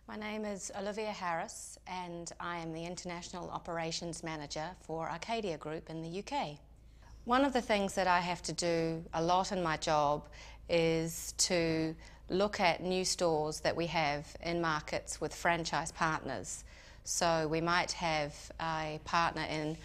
My name is Olivia Harris and I am the International Operations Manager for Arcadia Group in the UK. One of the things that I have to do a lot in my job is to look at new stores that we have in markets with franchise partners. So we might have a partner in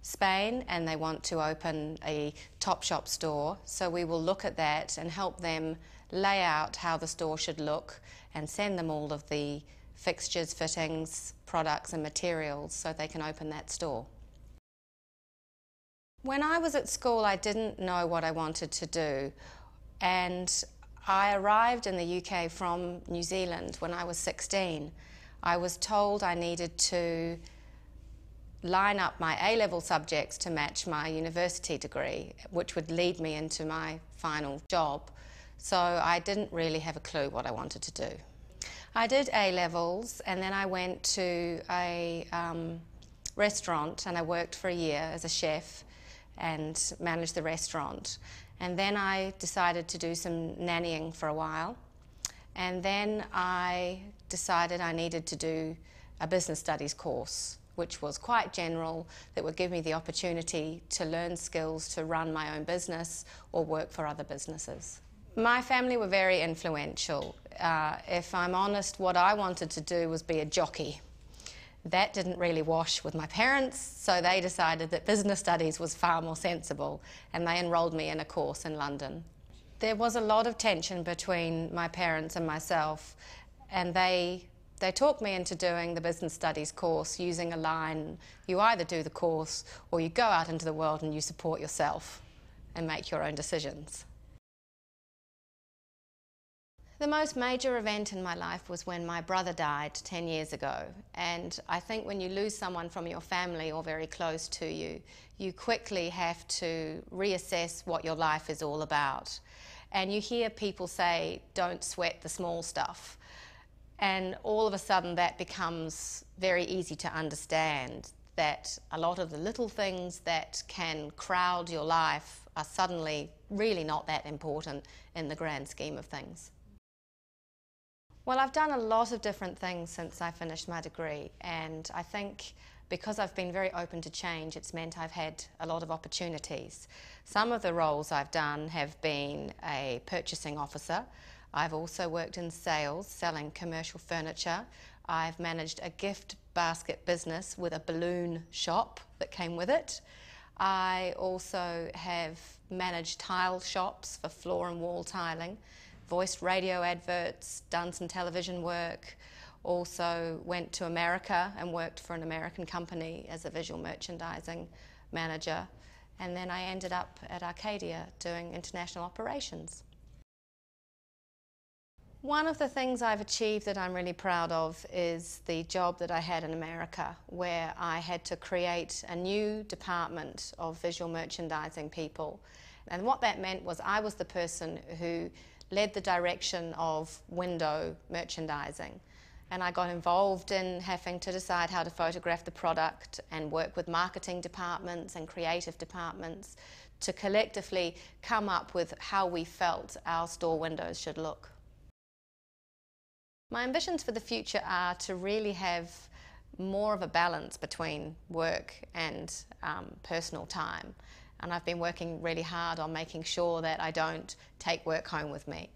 Spain and they want to open a Topshop store, so we will look at that and help them lay out how the store should look and send them all of the fixtures, fittings, products and materials so they can open that store. When I was at school, I didn't know what I wanted to do, and I arrived in the UK from New Zealand when I was 16. I was told I needed to line up my A-level subjects to match my university degree, which would lead me into my final job. So I didn't really have a clue what I wanted to do. I did A-levels and then I went to a restaurant and I worked for a year as a chef and managed the restaurant. And then I decided to do some nannying for a while. And then I decided I needed to do a business studies course, which was quite general, that would give me the opportunity to learn skills to run my own business or work for other businesses. My family were very influential. If I'm honest, what I wanted to do was be a jockey. That didn't really wash with my parents, so they decided that business studies was far more sensible, and they enrolled me in a course in London. There was a lot of tension between my parents and myself, and they talked me into doing the business studies course using a line: you either do the course or you go out into the world and you support yourself and make your own decisions. The most major event in my life was when my brother died 10 years ago, and I think when you lose someone from your family or very close to you, you quickly have to reassess what your life is all about. And you hear people say, don't sweat the small stuff. And all of a sudden that becomes very easy to understand, that a lot of the little things that can crowd your life are suddenly really not that important in the grand scheme of things. Well, I've done a lot of different things since I finished my degree, and I think because I've been very open to change, it's meant I've had a lot of opportunities. Some of the roles I've done have been a purchasing officer. I've also worked in sales, selling commercial furniture. I've managed a gift basket business with a balloon shop that came with it. I also have managed tile shops for floor and wall tiling, voiced radio adverts, done some television work, also went to America and worked for an American company as a visual merchandising manager, and then I ended up at Arcadia doing international operations. One of the things I've achieved that I'm really proud of is the job that I had in America, where I had to create a new department of visual merchandising people. And what that meant was I was the person who led the direction of window merchandising. And I got involved in having to decide how to photograph the product and work with marketing departments and creative departments to collectively come up with how we felt our store windows should look. My ambitions for the future are to really have more of a balance between work and personal time. And I've been working really hard on making sure that I don't take work home with me.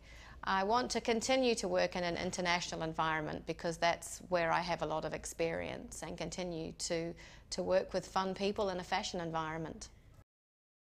I want to continue to work in an international environment because that's where I have a lot of experience, and continue to work with fun people in a fashion environment.